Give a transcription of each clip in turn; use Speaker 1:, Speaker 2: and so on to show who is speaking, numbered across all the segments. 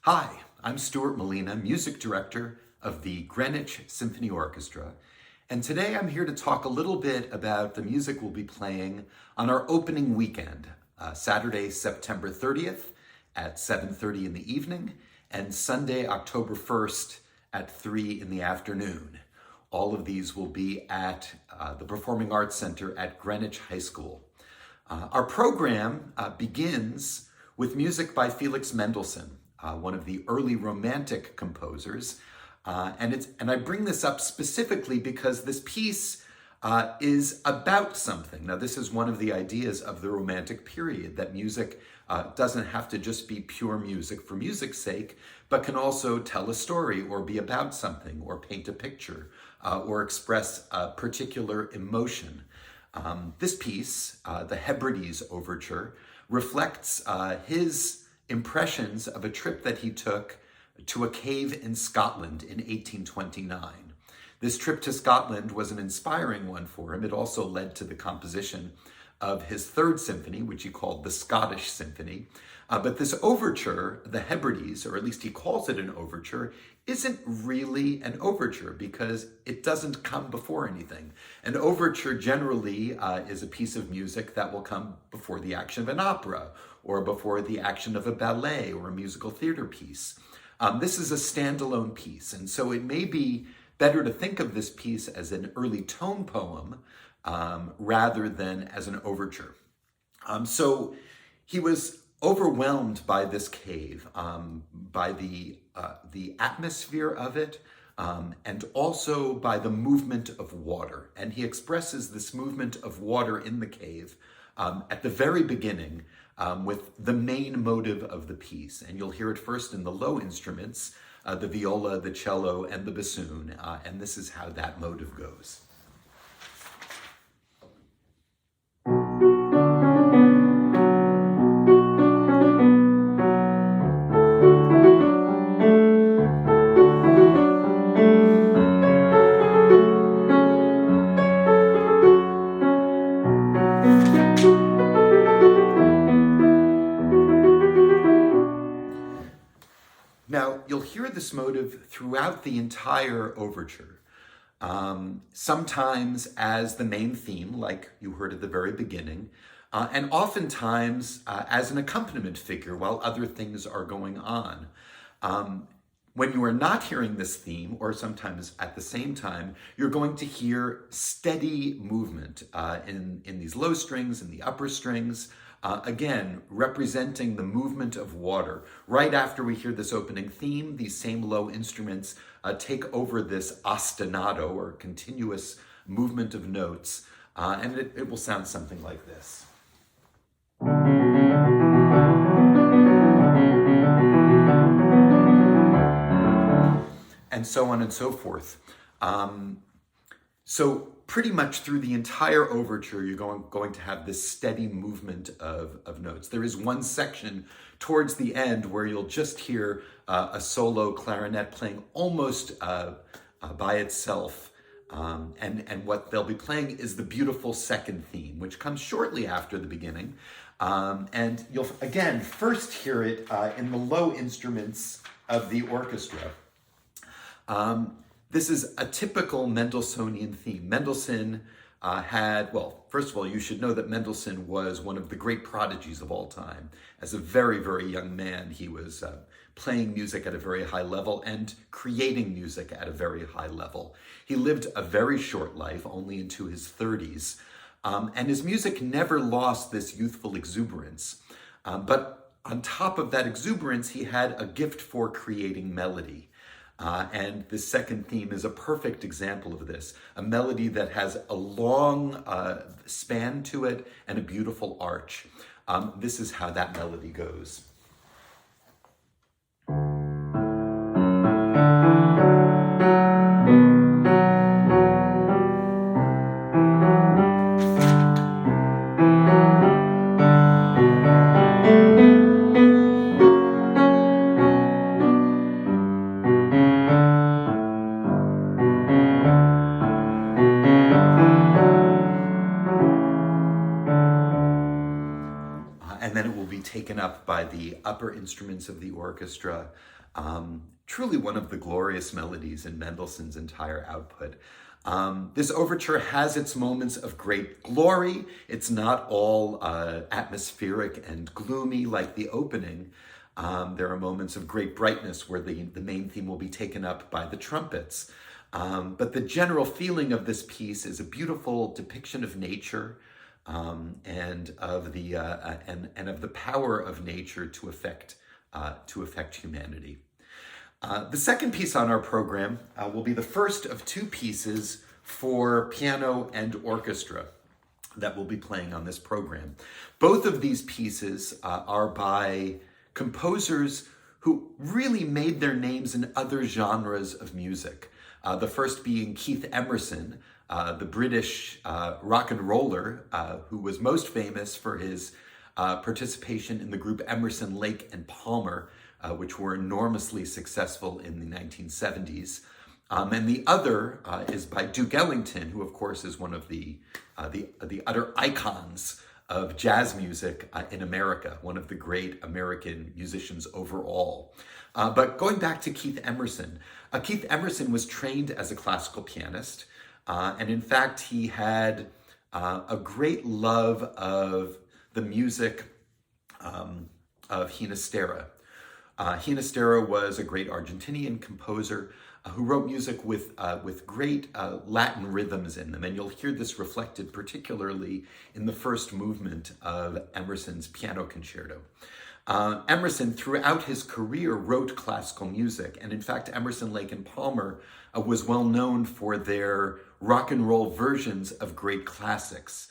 Speaker 1: Hi, I'm Stuart Malina, Music Director of the Greenwich Symphony Orchestra, and today I'm here to talk a little bit about the music we'll be playing on our opening weekend, Saturday, September 30th at 7:30 in the evening, and Sunday, October 1st at 3 in the afternoon. All of these will be at the Performing Arts Center at Greenwich High School. Our program begins with music by Felix Mendelssohn, one of the early Romantic composers. And I bring this up specifically because this piece is about something. Now, this is one of the ideas of the Romantic period, that music doesn't have to just be pure music for music's sake, but can also tell a story or be about something or paint a picture or express a particular emotion. This piece, the Hebrides Overture, reflects his impressions of a trip that he took to a cave in Scotland in 1829. This trip to Scotland was an inspiring one for him. It also led to the composition of his third symphony, which he called the Scottish Symphony. But this overture, the Hebrides, or at least he calls it an overture, isn't really an overture because it doesn't come before anything. An overture generally is a piece of music that will come before the action of an opera or before the action of a ballet or a musical theater piece. This is a standalone piece, and so it may be better to think of this piece as an early tone poem rather than as an overture. So he was overwhelmed by this cave, by the atmosphere of it, and also by the movement of water. And he expresses this movement of water in the cave at the very beginning with the main motive of the piece. And you'll hear it first in the low instruments, the viola, the cello, and the bassoon. And this is how that motive goes. Now, you'll hear this motive throughout the entire overture, sometimes as the main theme, like you heard at the very beginning, and oftentimes as an accompaniment figure while other things are going on. When you are not hearing this theme, or sometimes at the same time, you're going to hear steady movement in these low strings and the upper strings, again, representing the movement of water. Right after we hear this opening theme, these same low instruments take over this ostinato, or continuous movement of notes, and it will sound something like this. And so on and so forth. So pretty much through the entire overture, you're going to have this steady movement of notes. There is one section towards the end where you'll just hear a solo clarinet playing almost by itself. And what they'll be playing is the beautiful second theme, which comes shortly after the beginning. And you'll, again, first hear it in the low instruments of the orchestra. This is a typical Mendelssohnian theme. Mendelssohn first of all, you should know that Mendelssohn was one of the great prodigies of all time. As a very, very young man, he was playing music at a very high level and creating music at a very high level. He lived a very short life, only into his 30s, and his music never lost this youthful exuberance. But on top of that exuberance, he had a gift for creating melody. And the second theme is a perfect example of this, a melody that has a long span to it and a beautiful arch. This is how that melody goes. And then it will be taken up by the upper instruments of the orchestra. Truly one of the glorious melodies in Mendelssohn's entire output. This overture has its moments of great glory. It's not all atmospheric and gloomy like the opening. There are moments of great brightness where the main theme will be taken up by the trumpets. But the general feeling of this piece is a beautiful depiction of nature and of the power of nature to affect humanity. The second piece on our program will be the first of two pieces for piano and orchestra that we'll be playing on this program. Both of these pieces are by composers who really made their names in other genres of music. The first being Keith Emerson, the British rock and roller who was most famous for his participation in the group Emerson, Lake and Palmer, which were enormously successful in the 1970s. And the other is by Duke Ellington, who of course is one of the utter icons of jazz music in America, one of the great American musicians overall. But going back to Keith Emerson was trained as a classical pianist, and in fact he had a great love of the music of Ginastera. Ginastera was a great Argentinian composer who wrote music with great Latin rhythms in them, and you'll hear this reflected particularly in the first movement of Emerson's piano concerto. Emerson, throughout his career, wrote classical music, and in fact, Emerson, Lake and Palmer was well known for their rock and roll versions of great classics.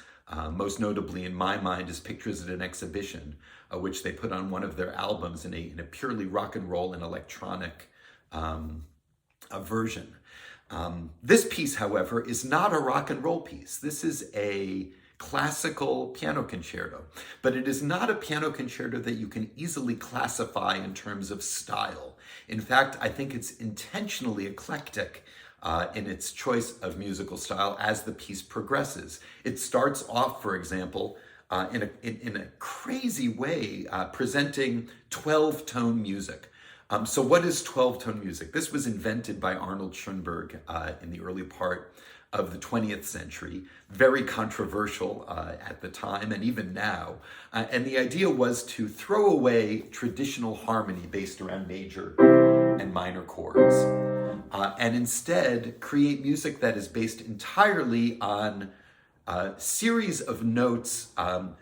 Speaker 1: Most notably, in my mind, is Pictures at an Exhibition, which they put on one of their albums in a purely rock and roll and electronic version. This piece, however, is not a rock and roll piece. This is a classical piano concerto, but it is not a piano concerto that you can easily classify in terms of style. In fact, I think it's intentionally eclectic in its choice of musical style as the piece progresses. It starts off, for example, in a crazy way, presenting 12-tone music. So what is 12-tone music? This was invented by Arnold Schoenberg in the early part of the 20th century, very controversial at the time and even now. And the idea was to throw away traditional harmony based around major and minor chords, and instead create music that is based entirely on a series of notes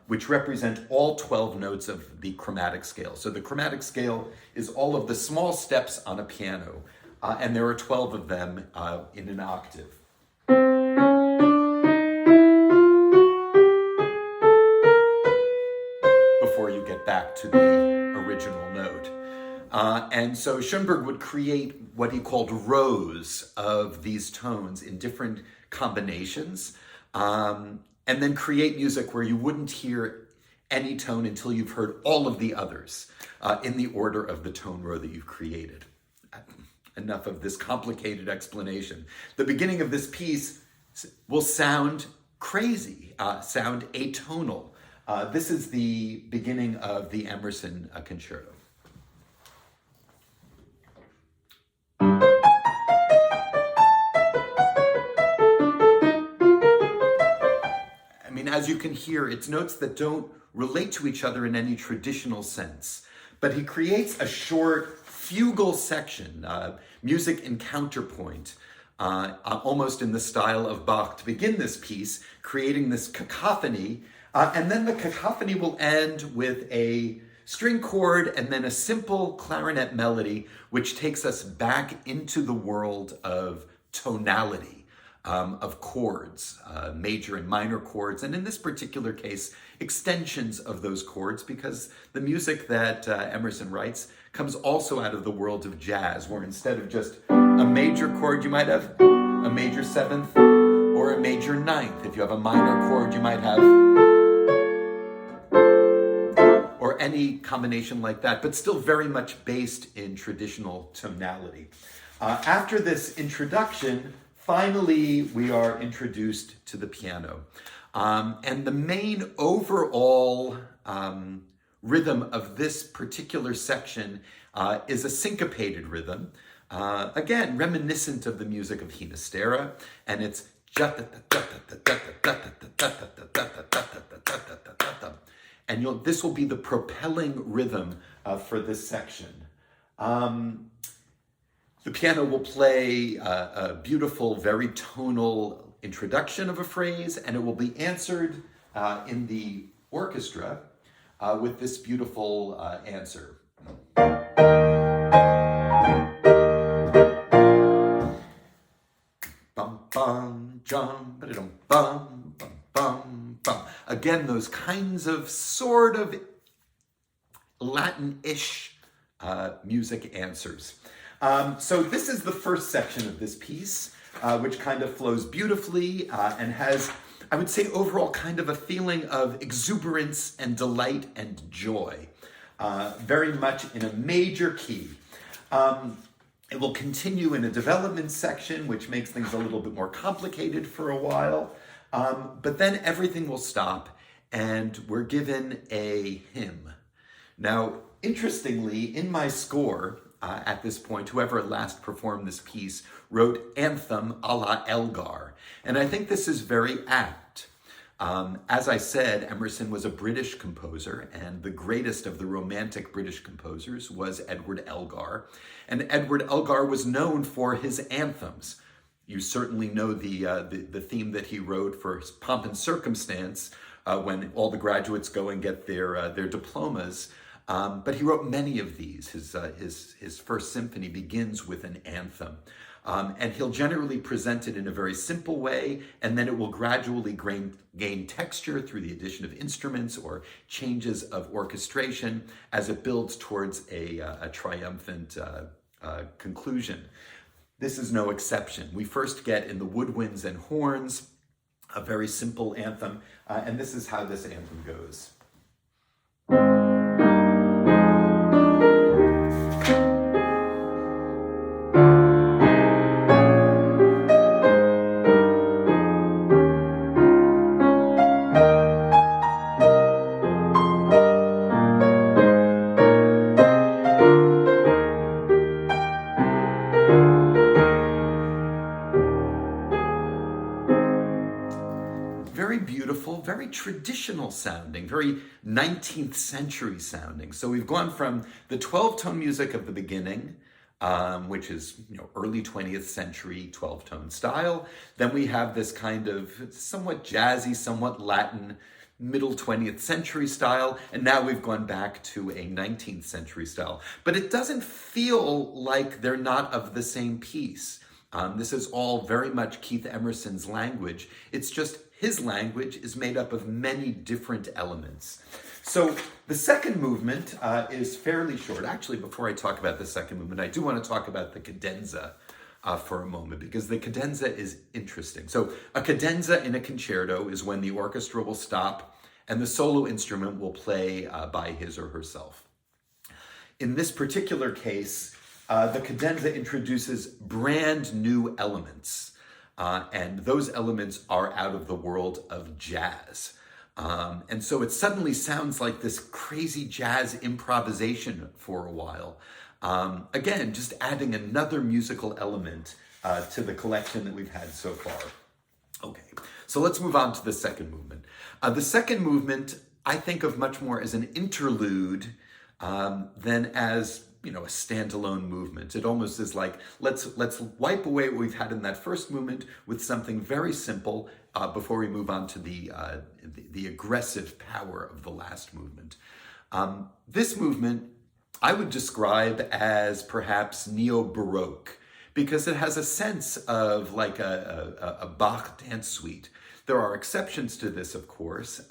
Speaker 1: which represent all 12 notes of the chromatic scale. So the chromatic scale is all of the small steps on a piano, and there are 12 of them in an octave. Before you get back to the original note. And so Schoenberg would create what he called rows of these tones in different combinations, and then create music where you wouldn't hear any tone until you've heard all of the others in the order of the tone row that you've created. Enough of this complicated explanation. The beginning of this piece will sound crazy, sound atonal. This is the beginning of the Emerson concerto. I mean, as you can hear, it's notes that don't relate to each other in any traditional sense, but he creates a short fugal section, music in counterpoint, almost in the style of Bach, to begin this piece, creating this cacophony, and then the cacophony will end with a string chord and then a simple clarinet melody, which takes us back into the world of tonality, of chords, major and minor chords, and in this particular case, extensions of those chords, because the music that Emerson writes comes also out of the world of jazz, where instead of just a major chord, you might have a major seventh or a major ninth. If you have a minor chord, you might have, or any combination like that, but still very much based in traditional tonality. After this introduction, finally, we are introduced to the piano. And the main overall rhythm of this particular section is a syncopated rhythm, again, reminiscent of the music of Hinastera, and it's and this will be the propelling rhythm for this section. The piano will play a beautiful, very tonal introduction of a phrase, and it will be answered in the orchestra with this beautiful answer. Bum bum jum ba-dum bum bum bum bum. Again, those kinds of sort of Latin-ish music answers. So this is the first section of this piece, which kind of flows beautifully and has, I would say, overall kind of a feeling of exuberance and delight and joy, very much in a major key. It will continue in a development section, which makes things a little bit more complicated for a while, but then everything will stop and we're given a hymn. Now, interestingly, in my score, at this point, whoever last performed this piece wrote Anthem a la Elgar. And I think this is very apt. As I said, Emerson was a British composer, and the greatest of the Romantic British composers was Edward Elgar. And Edward Elgar was known for his anthems. You certainly know the theme that he wrote for Pomp and Circumstance when all the graduates go and get their diplomas. But he wrote many of these. His first symphony begins with an anthem. And he'll generally present it in a very simple way, and then it will gradually gain texture through the addition of instruments or changes of orchestration as it builds towards a triumphant conclusion. This is no exception. We first get in the woodwinds and horns a very simple anthem, and this is how this anthem goes. Very beautiful, very traditional sounding, very 19th century sounding. So we've gone from the 12-tone music of the beginning, which is early 20th century 12-tone style. Then we have this kind of somewhat jazzy, somewhat Latin, middle 20th century style, and now we've gone back to a 19th century style. But it doesn't feel like they're not of the same piece. This is all very much Keith Emerson's language. It's just his language is made up of many different elements. So the second movement is fairly short. Actually, before I talk about the second movement, I do want to talk about the cadenza for a moment, because the cadenza is interesting. So a cadenza in a concerto is when the orchestra will stop and the solo instrument will play by his or herself. In this particular case, the cadenza introduces brand new elements. And those elements are out of the world of jazz. And so it suddenly sounds like this crazy jazz improvisation for a while. Again, just adding another musical element to the collection that we've had so far. Okay, so let's move on to the second movement. The second movement, I think of much more as an interlude than as a standalone movement. It almost is like, let's wipe away what we've had in that first movement with something very simple before we move on to the aggressive power of the last movement. This movement I would describe as perhaps neo-Baroque, because it has a sense of like a Bach dance suite. There are exceptions to this, of course,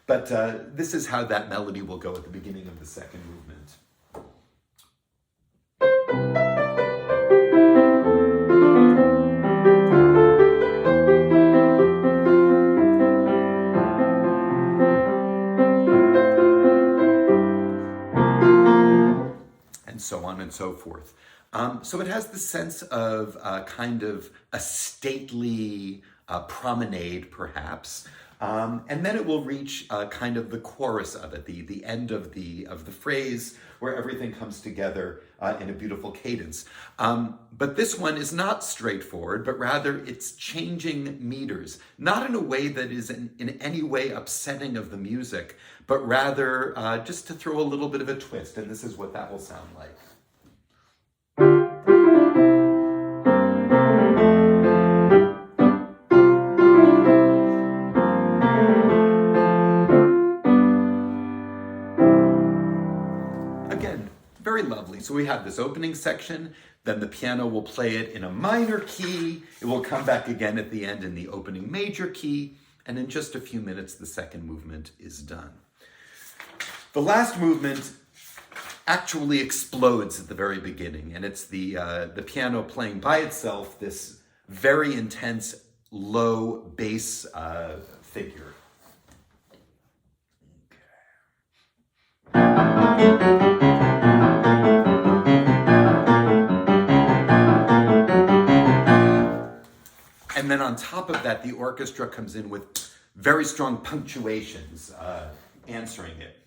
Speaker 1: but this is how that melody will go at the beginning of the second movement. And so on and so forth. So it has the sense of kind of a stately promenade, perhaps, And then it will reach kind of the chorus of it, the end of the phrase, where everything comes together in a beautiful cadence. But this one is not straightforward, but rather it's changing meters, not in a way that is in any way upsetting of the music, but rather just to throw a little bit of a twist. And this is what that will sound like. Again, very lovely. So we have this opening section, then the piano will play it in a minor key. It will come back again at the end in the opening major key, and in just a few minutes, the second movement is done. The last movement actually explodes at the very beginning, and it's the piano playing by itself this very intense low bass figure. And then on top of that, the orchestra comes in with very strong punctuations answering it.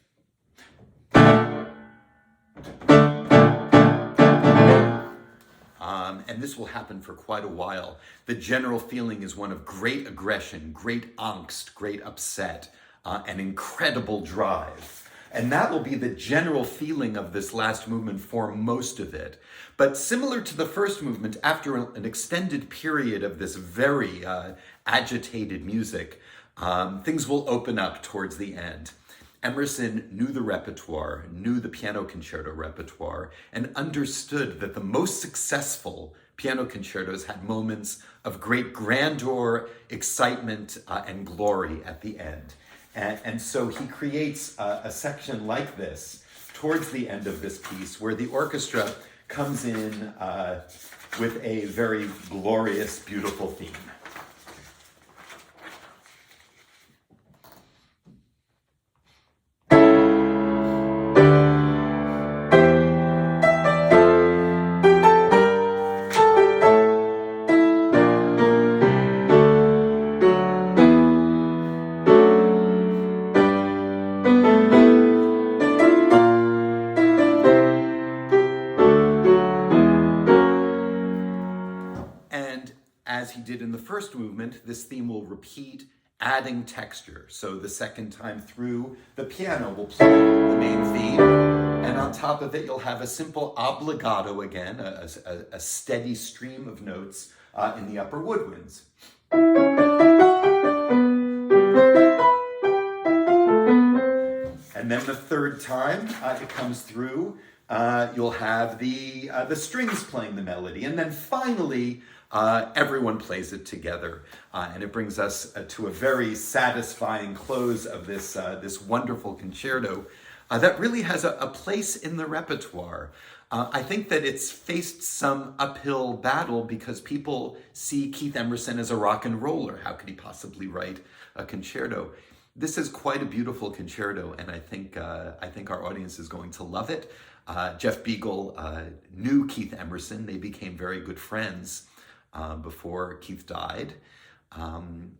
Speaker 1: And this will happen for quite a while. The general feeling is one of great aggression, great angst, great upset, and incredible drive. And that will be the general feeling of this last movement for most of it. But similar to the first movement, after an extended period of this very agitated music, things will open up towards the end. Emerson knew the repertoire, knew the piano concerto repertoire, and understood that the most successful piano concertos had moments of great grandeur, excitement, and glory at the end. And so he creates a section like this towards the end of this piece where the orchestra comes in with a very glorious, beautiful theme. As he did in the first movement, this theme will repeat, adding texture. So the second time through, the piano will play the main theme, and on top of it, you'll have a simple obbligato again, a steady stream of notes in the upper woodwinds. And then the third time it comes through, you'll have the strings playing the melody, and then finally, everyone plays it together, and it brings us to a very satisfying close of this wonderful concerto that really has a place in the repertoire. I think that it's faced some uphill battle because people see Keith Emerson as a rock and roller. How could he possibly write a concerto? This is quite a beautiful concerto, and I think our audience is going to love it. Jeff Beagle knew Keith Emerson. They became very good friends before Keith died, and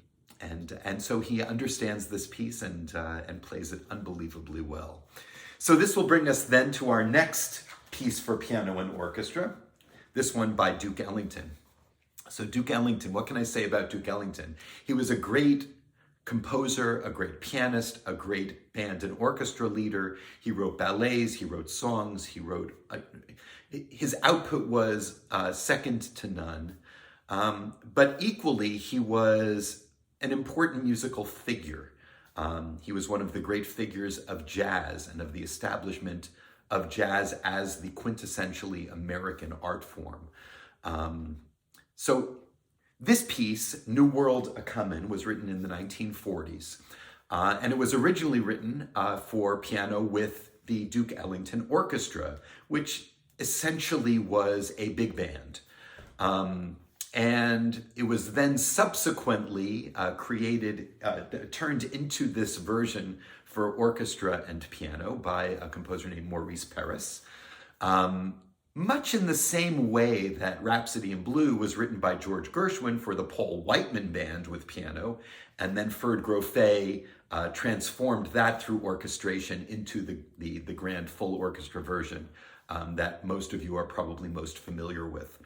Speaker 1: so he understands this piece and plays it unbelievably well. So this will bring us then to our next piece for piano and orchestra, this one by Duke Ellington. So Duke Ellington, what can I say about Duke Ellington? He was a great composer, a great pianist, a great band and orchestra leader. He wrote ballets, he wrote songs, his output was second to none. But equally, he was an important musical figure. He was one of the great figures of jazz and of the establishment of jazz as the quintessentially American art form. So this piece, New World, A-Comin, was written in the 1940s. And it was originally written for piano with the Duke Ellington Orchestra, which essentially was a big band. And it was then subsequently turned into this version for orchestra and piano by a composer named Maurice Paris. much in the same way that Rhapsody in Blue was written by George Gershwin for the Paul Whiteman Band with piano, and then Ferd Grofé transformed that through orchestration into the grand full orchestra version that most of you are probably most familiar with.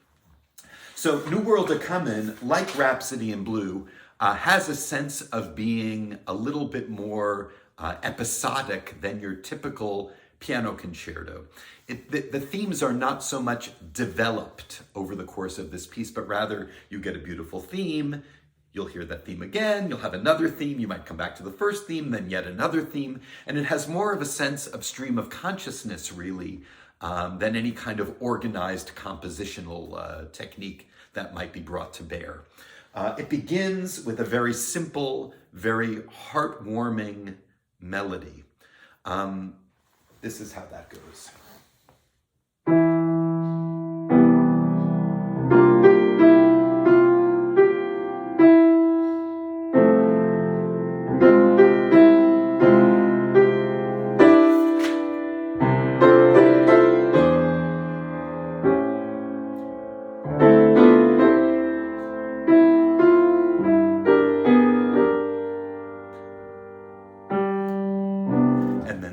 Speaker 1: So New World A-Comin, like Rhapsody in Blue, has a sense of being a little bit more episodic than your typical piano concerto. The themes are not so much developed over the course of this piece, but rather you get a beautiful theme, you'll hear that theme again, you'll have another theme, you might come back to the first theme, then yet another theme, and it has more of a sense of stream of consciousness, really, than any kind of organized compositional technique that might be brought to bear. It begins with a very simple, very heartwarming melody. This is how that goes.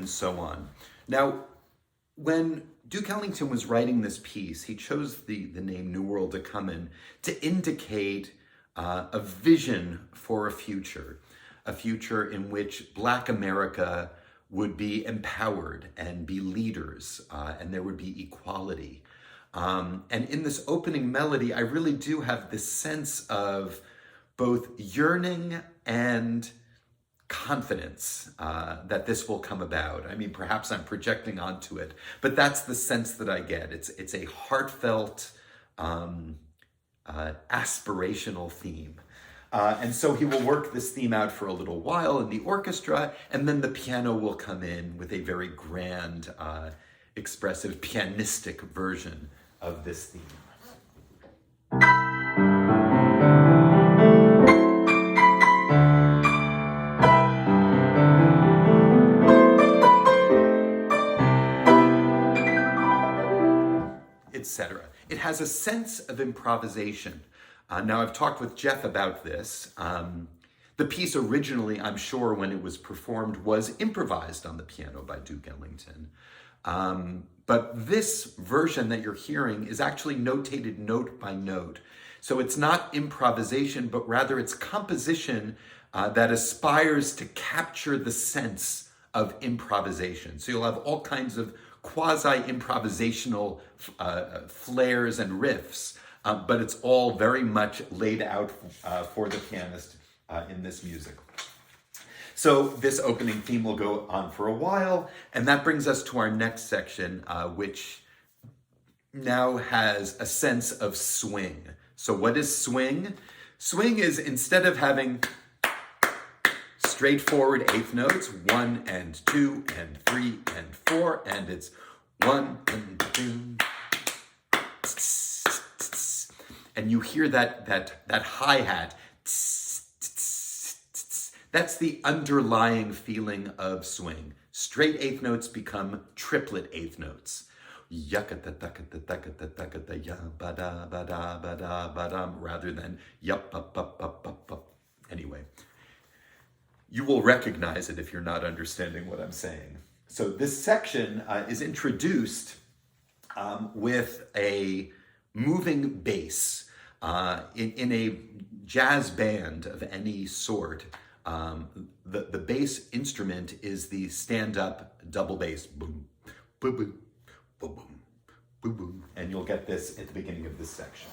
Speaker 1: So on. Now, when Duke Ellington was writing this piece, he chose the name New World A-Comin to indicate a vision for a future in which Black America would be empowered and be leaders, and there would be equality. And in this opening melody, I really do have this sense of both yearning and confidence that this will come about. I mean, perhaps I'm projecting onto it, but that's the sense that I get. It's a heartfelt, aspirational theme. And so he will work this theme out for a little while in the orchestra, and then the piano will come in with a very grand, expressive, pianistic version of this theme. Etc. It has a sense of improvisation. Now, I've talked with Jeff about this. The piece originally, I'm sure, when it was performed, was improvised on the piano by Duke Ellington. But this version that you're hearing is actually notated note by note. So it's not improvisation, but rather it's composition that aspires to capture the sense of improvisation. So you'll have all kinds of quasi-improvisational flares and riffs, but it's all very much laid out for the pianist in this music. So this opening theme will go on for a while, and that brings us to our next section, which now has a sense of swing. So what is swing? Swing is, instead of having straightforward eighth notes, 1 and 2 and 3 and 4, and it's 1 and 2, and you hear that hi-hat. That's the underlying feeling of swing. Straight eighth notes become triplet eighth notes. Rather than yup, up, up, up, up, up. Anyway, you will recognize it if you're not understanding what I'm saying. So this section is introduced with a moving bass. In a jazz band of any sort, the bass instrument is the stand-up double bass. Boom, boom, boom, boom, boom, boom, boom. And you'll get this at the beginning of this section.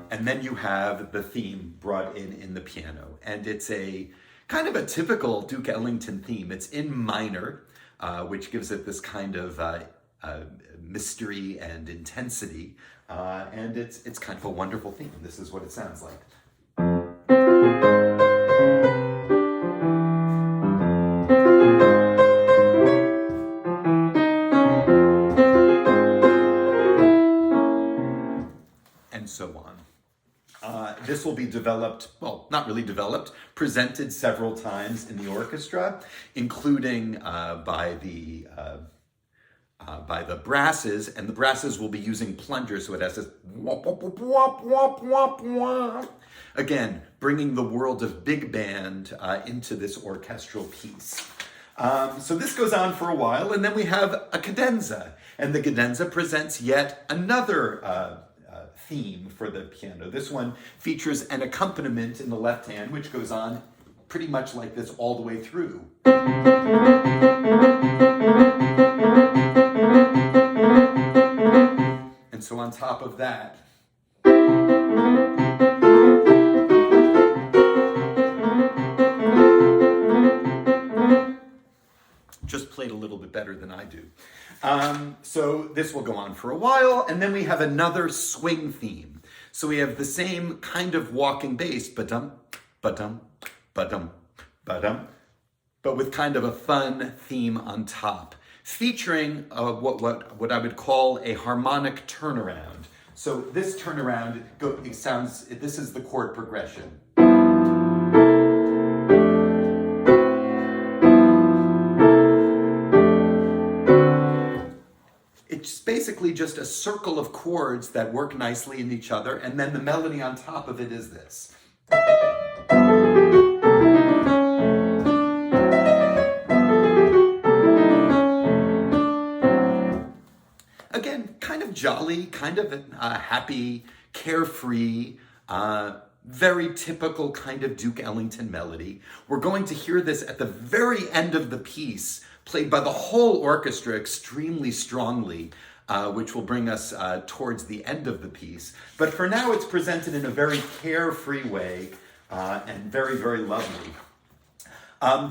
Speaker 1: And then you have the theme brought in the piano. And it's a kind of a typical Duke Ellington theme. It's in minor, which gives it this kind of mystery and intensity. And it's kind of a wonderful theme. This is what it sounds like. And so on. This will be developed, well, not really developed, presented several times in the orchestra, including by the brasses, and the brasses will be using plungers, so it has this wop, wop, wop, wop, wop, wop, wop. Again, bringing the world of big band into this orchestral piece. So this goes on for a while, and then we have a cadenza, and the cadenza presents yet another theme for the piano. This one features an accompaniment in the left hand, which goes on pretty much like this all the way through. And so on top of that, just played a little bit better than I do. So this will go on for a while, and then we have another swing theme. So we have the same kind of walking bass, ba-dum, ba-dum, ba-dum, ba-dum, but with kind of a fun theme on top, featuring what I would call a harmonic turnaround. So this turnaround, this is the chord progression. It's basically just a circle of chords that work nicely in each other, and then the melody on top of it is this. Again, kind of jolly, kind of happy, carefree, very typical kind of Duke Ellington melody. We're going to hear this at the very end of the piece, played by the whole orchestra extremely strongly, which will bring us towards the end of the piece. But for now, it's presented in a very carefree way and very, very lovely.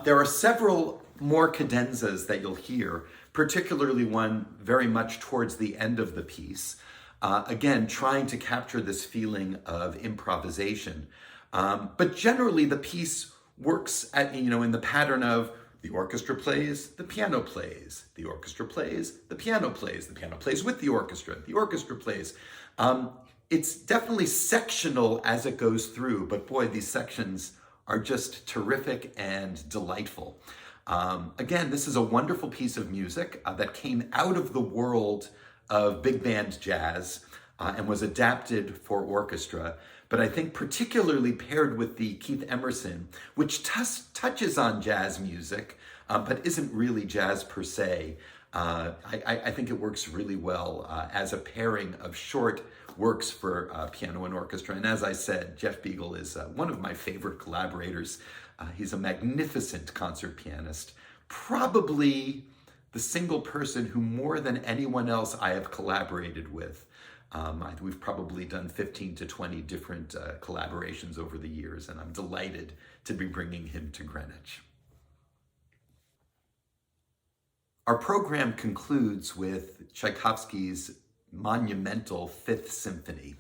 Speaker 1: There are several more cadenzas that you'll hear, particularly one very much towards the end of the piece. Again, trying to capture this feeling of improvisation. But generally, the piece works in the pattern of the orchestra plays, the piano plays, the orchestra plays, the piano plays with the orchestra plays. It's definitely sectional as it goes through, but boy, these sections are just terrific and delightful. Again, this is a wonderful piece of music that came out of the world of big band jazz and was adapted for orchestra, but I think particularly paired with the Keith Emerson, which touches on jazz music, but isn't really jazz per se. I think it works really well as a pairing of short works for piano and orchestra. And as I said, Jeff Beagle is one of my favorite collaborators. He's a magnificent concert pianist, probably the single person who more than anyone else I have collaborated with. We've probably done 15 to 20 different collaborations over the years, and I'm delighted to be bringing him to Greenwich. Our program concludes with Tchaikovsky's monumental Fifth Symphony.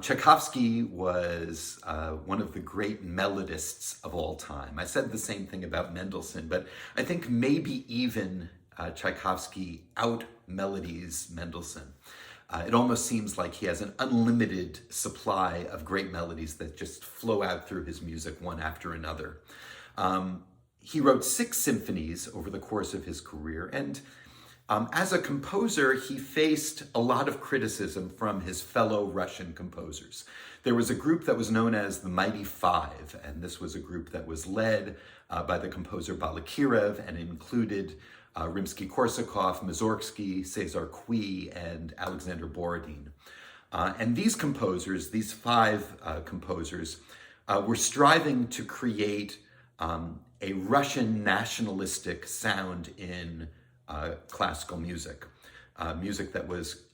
Speaker 1: Tchaikovsky was one of the great melodists of all time. I said the same thing about Mendelssohn, but I think maybe even Tchaikovsky out-melodies Mendelssohn. It almost seems like he has an unlimited supply of great melodies that just flow out through his music one after another. He wrote 6 symphonies over the course of his career, and as a composer, he faced a lot of criticism from his fellow Russian composers. There was a group that was known as the Mighty Five, and this was a group that was led by the composer Balakirev and included Rimsky-Korsakov, Mussorgsky, Cesar Cui, and Alexander Borodin. And these composers, these 5 composers, were striving to create a Russian nationalistic sound in classical music, music that was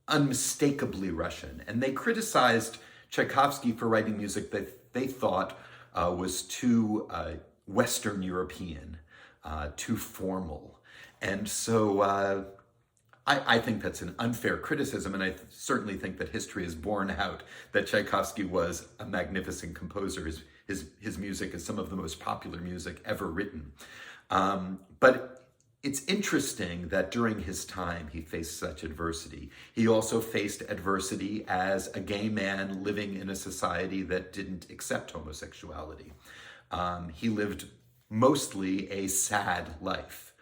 Speaker 1: unmistakably Russian. And they criticized Tchaikovsky for writing music that they thought was too Western European, too formal. And so I think that's an unfair criticism, and I certainly think that history has borne out that Tchaikovsky was a magnificent composer. His music is some of the most popular music ever written. But It's interesting that during his time he faced such adversity. He also faced adversity as a gay man living in a society that didn't accept homosexuality. He lived mostly a sad life.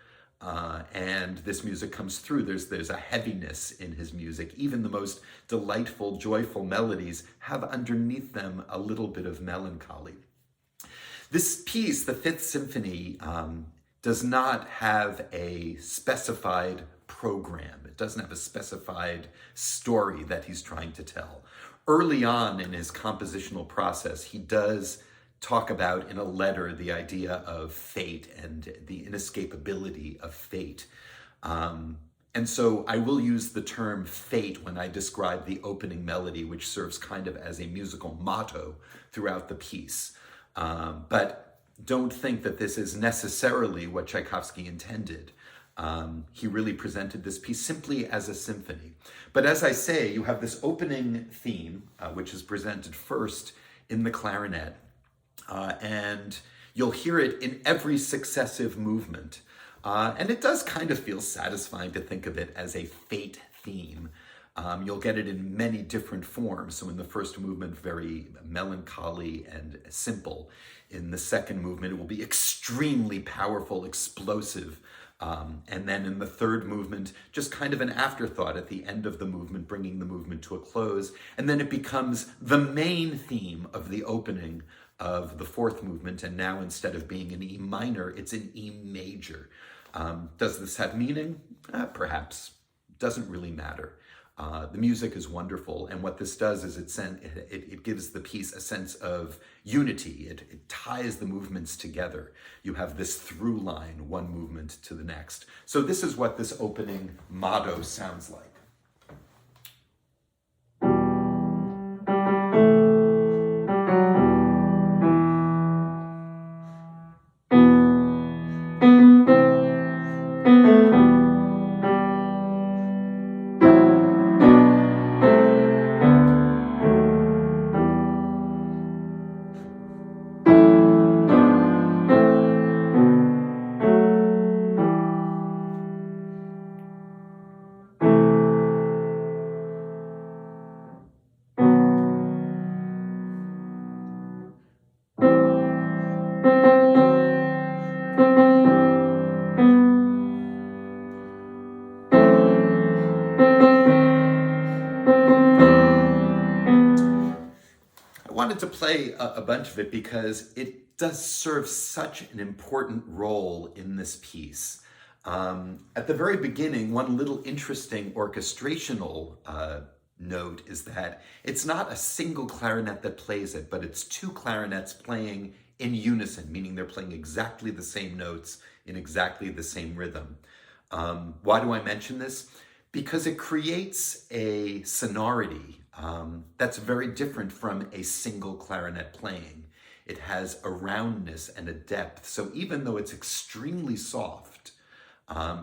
Speaker 1: And this music comes through. There's a heaviness in his music. Even the most delightful, joyful melodies have underneath them a little bit of melancholy. This piece, the Fifth Symphony, does not have a specified program. It doesn't have a specified story that he's trying to tell. Early on in his compositional process, he does talk about in a letter the idea of fate and the inescapability of fate. And so I will use the term fate when I describe the opening melody, which serves kind of as a musical motto throughout the piece. But don't think that this is necessarily what Tchaikovsky intended. He really presented this piece simply as a symphony. But as I say, you have this opening theme, which is presented first in the clarinet, and you'll hear it in every successive movement. And it does kind of feel satisfying to think of it as a fate theme. You'll get it in many different forms. So in the first movement, very melancholy and simple. In the second movement, it will be extremely powerful, explosive. And then in the third movement, just kind of an afterthought at the end of the movement, bringing the movement to a close. And then it becomes the main theme of the opening of the fourth movement. And now instead of being in E minor, it's in E major. Does this have meaning? Perhaps. Doesn't really matter. The music is wonderful, and what this does is it gives the piece a sense of unity. It ties the movements together. You have this through line, one movement to the next. So this is what this opening motto sounds like. To play a bunch of it because it does serve such an important role in this piece. At the very beginning, one little interesting orchestrational note is that it's not a single clarinet that plays it, but it's two clarinets playing in unison, meaning they're playing exactly the same notes in exactly the same rhythm. Why do I mention this? Because it creates a sonority that's very different from a single clarinet playing. It has a roundness and a depth. So even though it's extremely soft,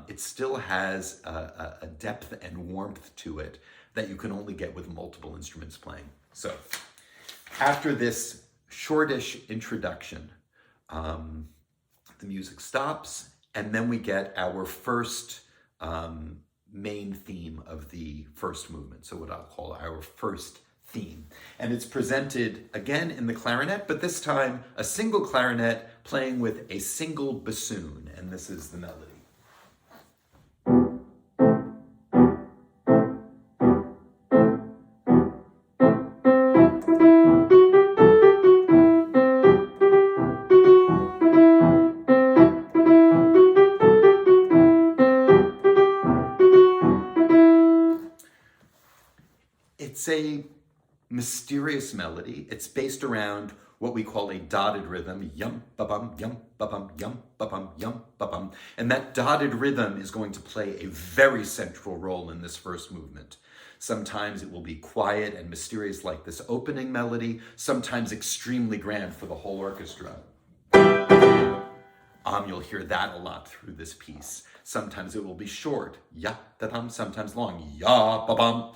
Speaker 1: it still has a depth and warmth to it that you can only get with multiple instruments playing. So after this shortish introduction, the music stops, and then we get our first main theme of the first movement, so what I'll call our first theme. And it's presented again in the clarinet, but this time a single clarinet playing with a single bassoon, and this is the melody. It's a mysterious melody. It's based around what we call a dotted rhythm, yum ba bum, yum ba bum, yum ba bum, yum ba bum. And that dotted rhythm is going to play a very central role in this first movement. Sometimes it will be quiet and mysterious like this opening melody, sometimes extremely grand for the whole orchestra. You'll hear that a lot through this piece. Sometimes it will be short, ya da dum, sometimes long, ya ba bum.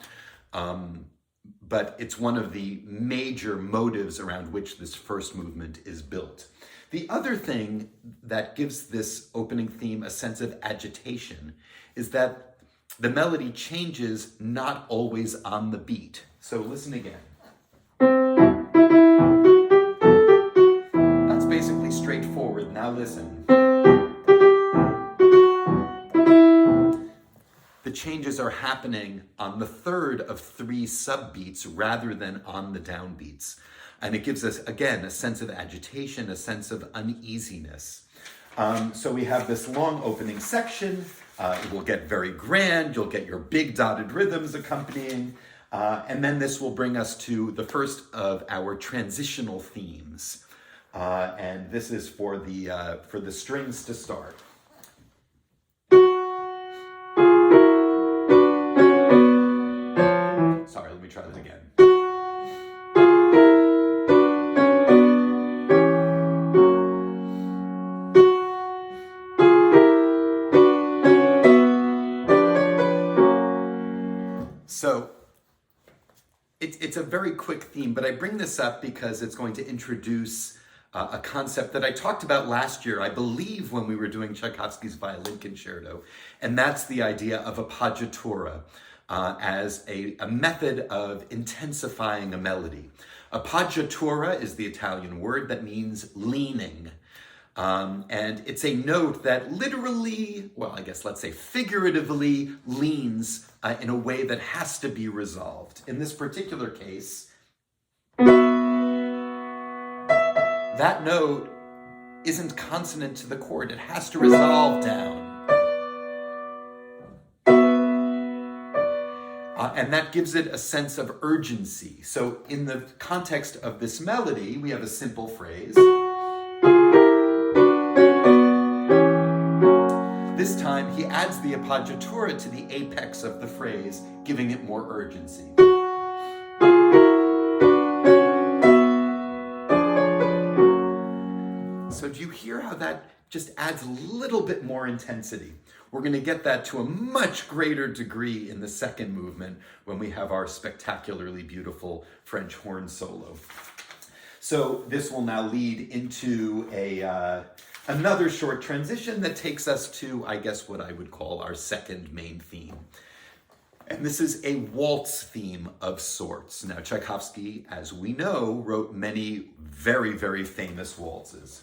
Speaker 1: but it's one of the major motives around which this first movement is built. The other thing that gives this opening theme a sense of agitation is that the melody changes not always on the beat. So listen again. That's basically straightforward. Now listen. The changes are happening on the third of three subbeats rather than on the downbeats. And it gives us, again, a sense of agitation, a sense of uneasiness. So we have this long opening section. It will get very grand. You'll get your big dotted rhythms accompanying. And then this will bring us to the first of our transitional themes. And this is for the strings to start. Sorry, let me try that again. So it's a very quick theme, but I bring this up because it's going to introduce a concept that I talked about last year, I believe, when we were doing Tchaikovsky's Violin Concerto, and that's the idea of appoggiatura as a method of intensifying a melody. Appoggiatura is the Italian word that means leaning. And it's a note that literally, well, I guess let's say figuratively leans in a way that has to be resolved. In this particular case, that note isn't consonant to the chord. It has to resolve down. And that gives it a sense of urgency. So in the context of this melody, we have a simple phrase. This time, he adds the appoggiatura to the apex of the phrase, giving it more urgency. So do you hear how that just adds a little bit more intensity? We're going to get that to a much greater degree in the second movement when we have our spectacularly beautiful French horn solo. So this will now lead into another short transition that takes us to, I guess, what I would call our second main theme. And this is a waltz theme of sorts. Now, Tchaikovsky, as we know, wrote many very, very famous waltzes.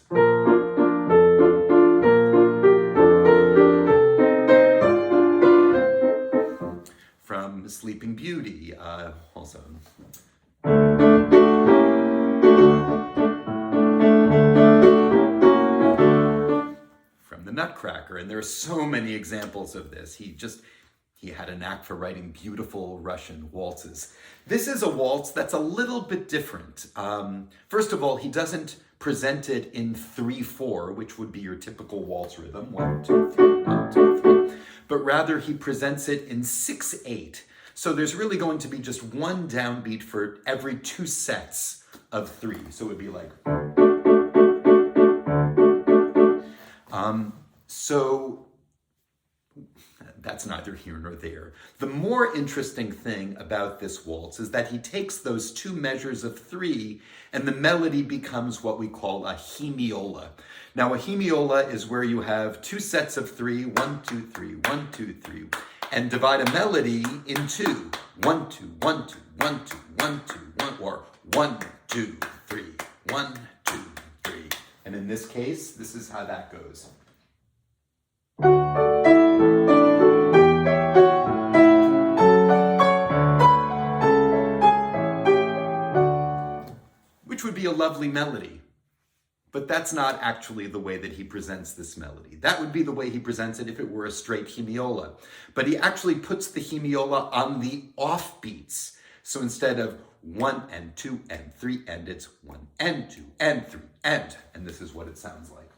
Speaker 1: From Sleeping Beauty, also. From The Nutcracker, and there are so many examples of this. He had a knack for writing beautiful Russian waltzes. This is a waltz that's a little bit different. First of all, he doesn't present it in 3/4, which would be your typical waltz rhythm, 1, 2, 3, 1, 2, 3. But rather he presents it in 6/8. So there's really going to be just one downbeat for every 2 sets of 3. So it would be like. So that's neither here nor there. The more interesting thing about this waltz is that he takes those 2 measures of 3 and the melody becomes what we call a hemiola. Now a hemiola is where you have 2 sets of 3, 1, 2, 3, 1, 2, 3, and divide a melody in 2. 1, 2, 1, 2, 1, 2, 1, 2, 1, or 1, 2, 3, 1, 2, 3. And in this case, this is how that goes. Which would be a lovely melody, but that's not actually the way that he presents this melody. That would be the way he presents it if it were a straight hemiola, but he actually puts the hemiola on the offbeats. So instead of 1 and 2 and 3, and it's 1 and 2 and 3 and this is what it sounds like.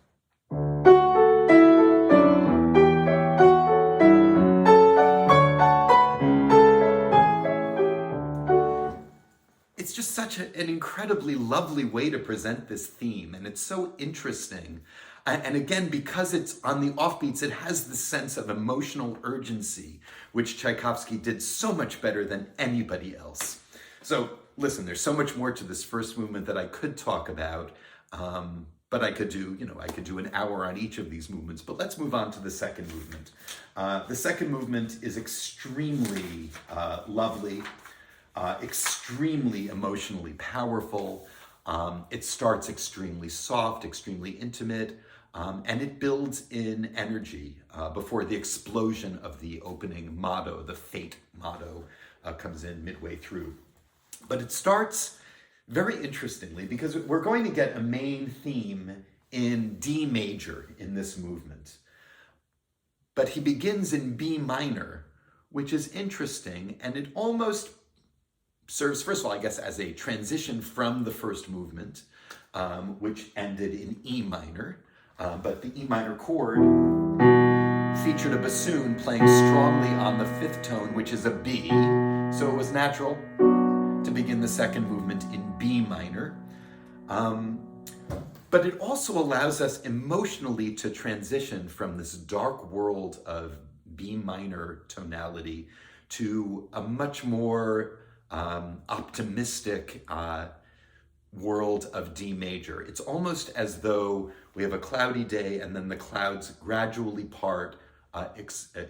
Speaker 1: It's just such an incredibly lovely way to present this theme, and it's so interesting. And again, because it's on the offbeats, it has this sense of emotional urgency, which Tchaikovsky did so much better than anybody else. So listen, there's so much more to this first movement that I could talk about, but I could do an hour on each of these movements. But let's move on to the second movement. The second movement is extremely lovely, extremely emotionally powerful. It starts extremely soft, extremely intimate, and it builds in energy before the explosion of the opening motto, the Fate motto, comes in midway through. But it starts very interestingly because we're going to get a main theme in D major in this movement. But he begins in B minor, which is interesting, and it almost serves, first of all, I guess, as a transition from the first movement, which ended in E minor. But the E minor chord featured a bassoon playing strongly on the fifth tone, which is a B. So it was natural to begin the second movement in B minor. But it also allows us emotionally to transition from this dark world of B minor tonality to a much more optimistic world of D major. It's almost as though we have a cloudy day and then the clouds gradually part,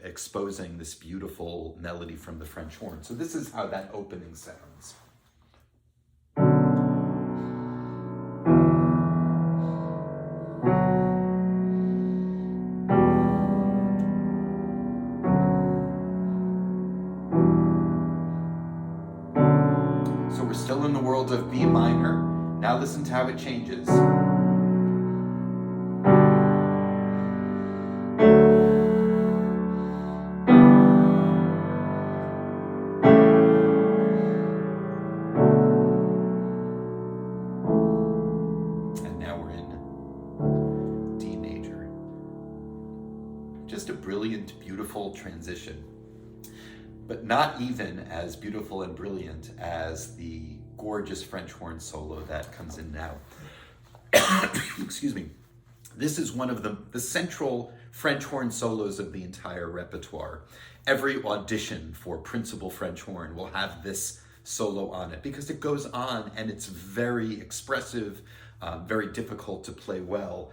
Speaker 1: exposing this beautiful melody from the French horn. So this is how that opening sounds. So we're still in the world of B minor. Now listen to how it changes. Just a brilliant, beautiful transition, but not even as beautiful and brilliant as the gorgeous French horn solo that comes in now. Excuse me. This is one of the central French horn solos of the entire repertoire. Every audition for principal French horn will have this solo on it because it goes on and it's very expressive, very difficult to play well.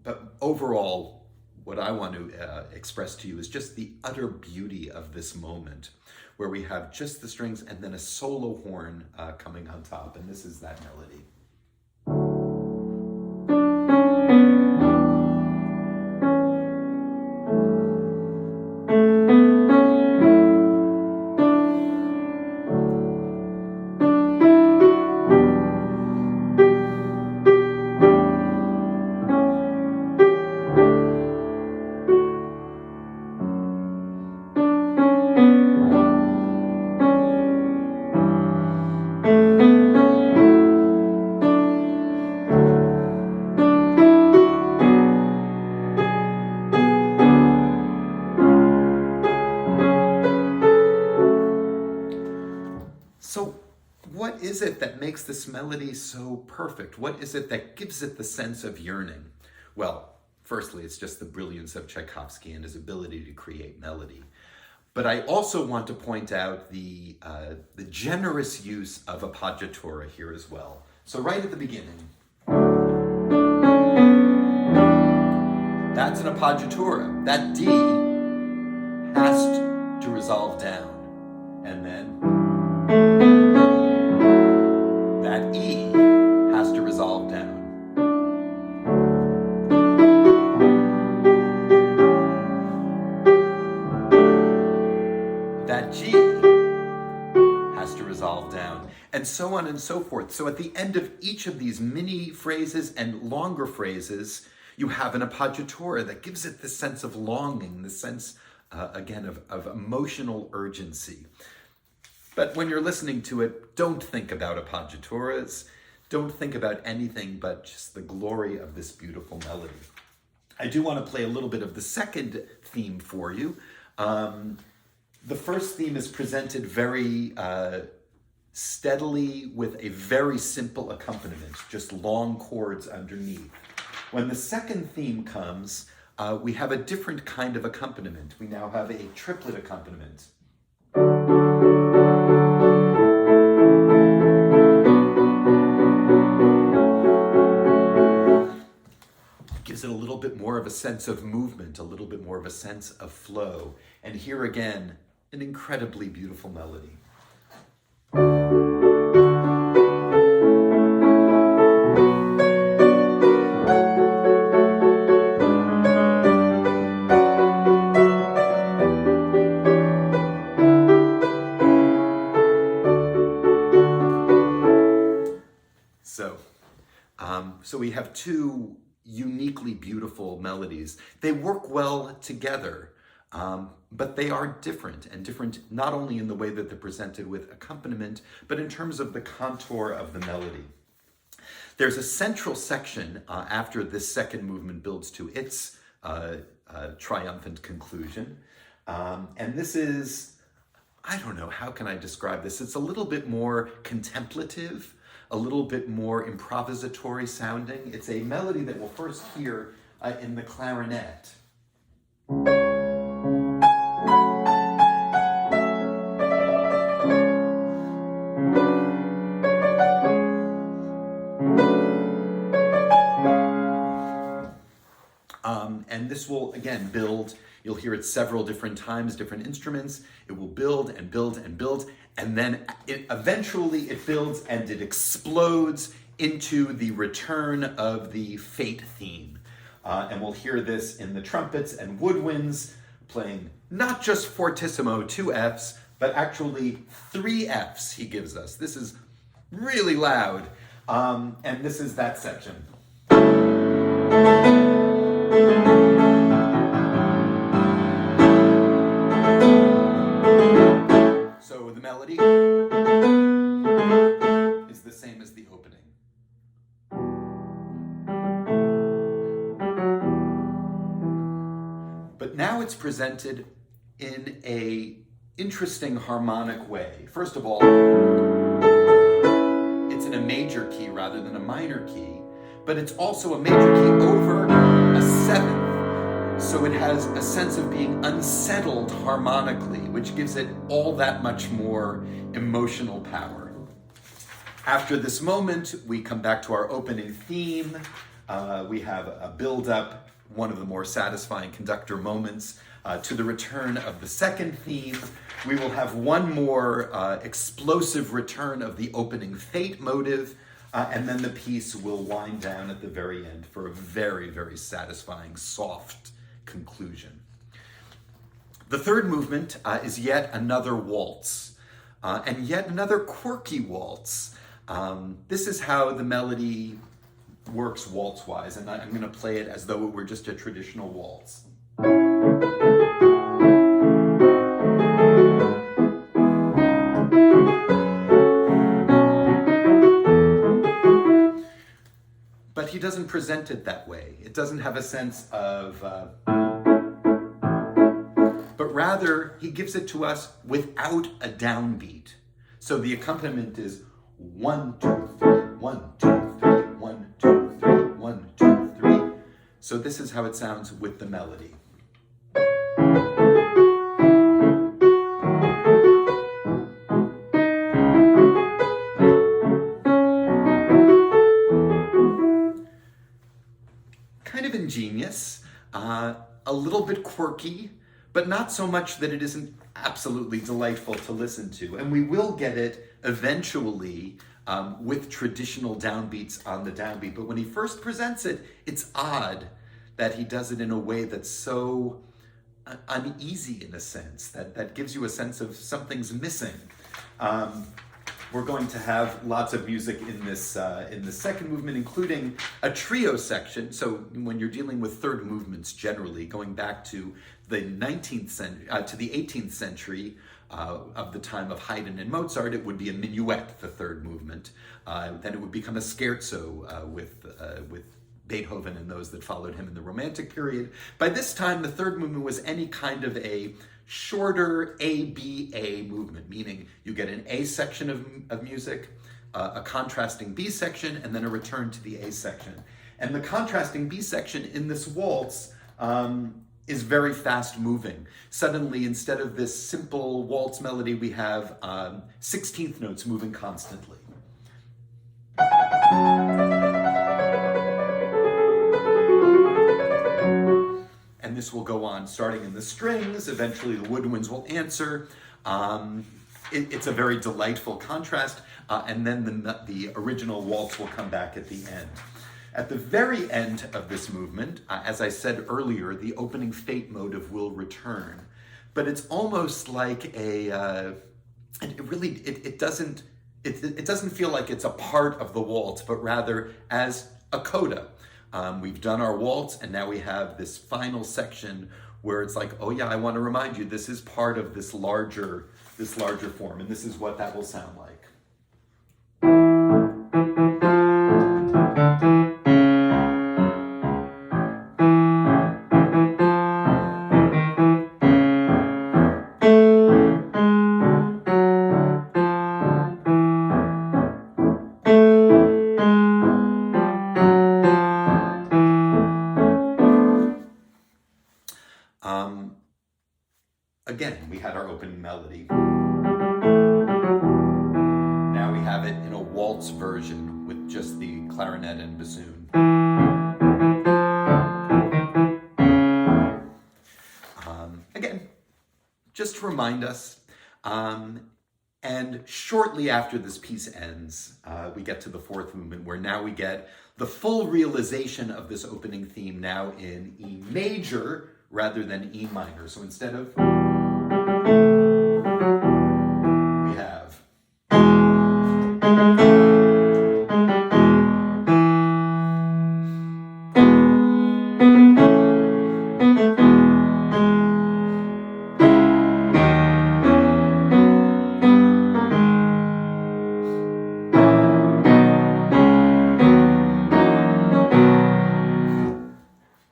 Speaker 1: But overall, what I want to express to you is just the utter beauty of this moment where we have just the strings and then a solo horn coming on top, and this is that melody. So what is it that makes this melody so perfect? What is it that gives it the sense of yearning? Well, firstly, it's just the brilliance of Tchaikovsky and his ability to create melody. But I also want to point out the generous use of appoggiatura here as well. So right at the beginning, that's an appoggiatura. That D has to resolve down. And then that E has to resolve down. That G has to resolve down, and so on and so forth. So at the end of each of these mini phrases and longer phrases, you have an appoggiatura that gives it the sense of longing, the sense, again, of emotional urgency. But when you're listening to it, don't think about appoggiaturas. Don't think about anything but just the glory of this beautiful melody. I do want to play a little bit of the second theme for you. The first theme is presented very steadily with a very simple accompaniment, just long chords underneath. When the second theme comes, we have a different kind of accompaniment. We now have a triplet accompaniment. gives it a little bit more of a sense of movement, a little bit more of a sense of flow. And here again, an incredibly beautiful melody. So we have two uniquely beautiful melodies. They work well together, but they are different, and different not only in the way that they're presented with accompaniment, but in terms of the contour of the melody. There's a central section after this second movement builds to its triumphant conclusion, and this is, I don't know, how can I describe this? It's a little bit more contemplative, a little bit more improvisatory sounding. It's a melody that we'll first hear in the clarinet. And this will, again, build. You'll hear it several different times, different instruments. It will build and build and build, and then eventually it builds and it explodes into the return of the Fate theme. And we'll hear this in the trumpets and woodwinds playing not just fortissimo, 2 Fs, but actually 3 Fs he gives us. This is really loud, and this is that section. So the melody is the same as the opening. But now it's presented in an interesting harmonic way. First of all, it's in a major key rather than a minor key, but it's also a major key over a 7th. So it has a sense of being unsettled harmonically, which gives it all that much more emotional power. After this moment, we come back to our opening theme. We have a build-up, one of the more satisfying conductor moments, to the return of the second theme. We will have one more explosive return of the opening Fate motive, and then the piece will wind down at the very end for a very, very satisfying, soft conclusion. The third movement is yet another waltz, and yet another quirky waltz. This is how the melody works waltz-wise, and I'm going to play it as though it were just a traditional waltz. But he doesn't present it that way. It doesn't have a sense of, but rather he gives it to us without a downbeat. So the accompaniment is 1, 2, 3, 1, 2, 3, 1, 2, 3, 1, 2, 3. So this is how it sounds with the melody. Kind of ingenious, a little bit quirky, but not so much that it isn't absolutely delightful to listen to. And we will get it eventually with traditional downbeats on the downbeat. But when he first presents it, it's odd that he does it in a way that's so uneasy in a sense, that gives you a sense of something's missing. We're going to have lots of music in the second movement, including a trio section. So when you're dealing with third movements, generally going back to the 19th century, to the 18th century, of the time of Haydn and Mozart, it would be a minuet, the third movement. Then it would become a scherzo with Beethoven and those that followed him in the Romantic period. By this time, the third movement was any kind of a shorter ABA movement, meaning you get an A section of music, a contrasting B section, and then a return to the A section. And the contrasting B section in this waltz is very fast moving. Suddenly, instead of this simple waltz melody, we have 16th notes moving constantly. starting in the strings. Eventually the woodwinds will answer. It's a very delightful contrast, and then the original waltz will come back at the end. At the very end of this movement, as I said earlier, the opening fate motive will return, but it's almost like it doesn't feel like it's a part of the waltz, but rather as a coda. We've done our waltz, and now we have this final section where it's like, oh yeah, I want to remind you, this is part of this larger form, and this is what that will sound like. Again, we had our opening melody. Now we have it in a waltz version with just the clarinet and bassoon. Again, just to remind us, and shortly after this piece ends, we get to the fourth movement, where now we get the full realization of this opening theme now in E major rather than E minor. So instead of we have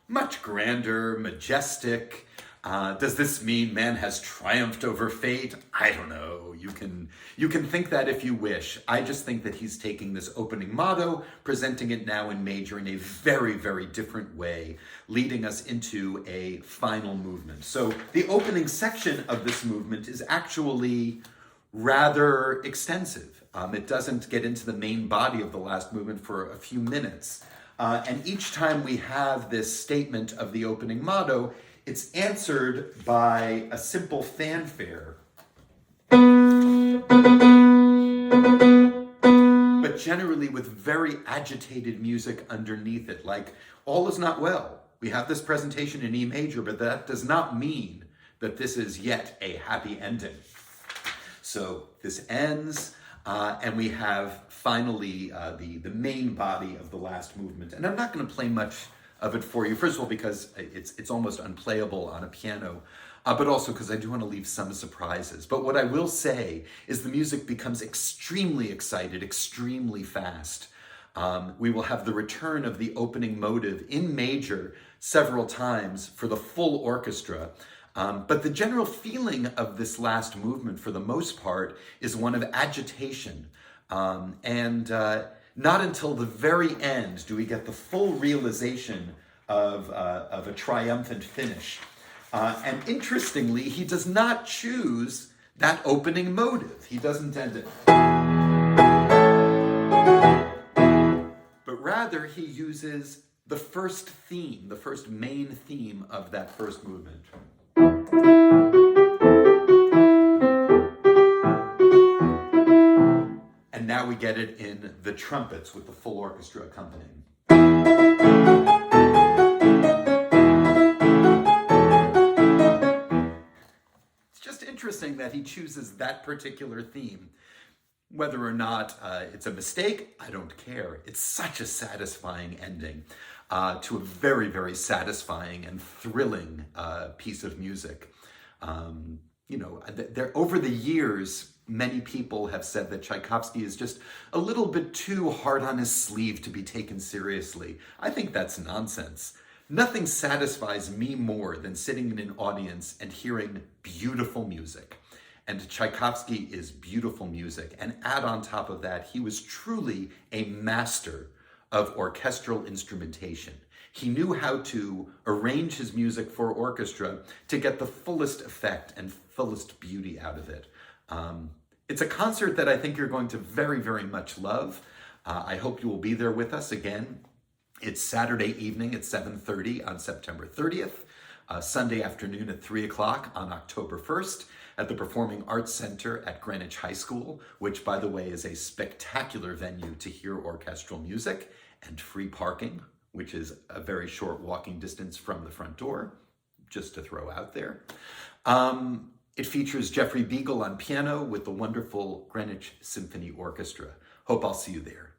Speaker 1: much grander, majestic. Does this mean man has triumphed over fate? I don't know. You can think that if you wish. I just think that he's taking this opening motto, presenting it now in major in a very, very different way, leading us into a final movement. So the opening section of this movement is actually rather extensive. It doesn't get into the main body of the last movement for a few minutes. And each time we have this statement of the opening motto, it's answered by a simple fanfare, but generally with very agitated music underneath it, like all is not well. We have this presentation in E major, but that does not mean that this is yet a happy ending. So this ends, and we have finally the main body of the last movement. And I'm not going to play much of it for you. First of all, because it's almost unplayable on a piano, but also because I do want to leave some surprises. But what I will say is the music becomes extremely excited, extremely fast. We will have the return of the opening motive in major several times for the full orchestra. But the general feeling of this last movement, for the most part, is one of agitation. Not until the very end do we get the full realization of a triumphant finish. And interestingly, he does not choose that opening motive. He doesn't end it. But rather, he uses the first theme, the first main theme of that first movement. And now we get it in the trumpets with the full orchestra accompanying. It's just interesting that he chooses that particular theme. Whether or not it's a mistake, I don't care. It's such a satisfying ending to a very, very satisfying and thrilling piece of music. Over the years, many people have said that Tchaikovsky is just a little bit too hard on his sleeve to be taken seriously. I think that's nonsense. Nothing satisfies me more than sitting in an audience and hearing beautiful music. And Tchaikovsky is beautiful music. And add on top of that, he was truly a master of orchestral instrumentation. He knew how to arrange his music for orchestra to get the fullest effect and fullest beauty out of it. It's a concert that I think you're going to very, very much love. I hope you will be there with us again. It's Saturday evening at 7:30 on September 30th. Sunday afternoon at 3 o'clock on October 1st at the Performing Arts Center at Greenwich High School, which, by the way, is a spectacular venue to hear orchestral music, and free parking, which is a very short walking distance from the front door, just to throw out there. It features Jeffrey Beagle on piano with the wonderful Greenwich Symphony Orchestra. Hope I'll see you there.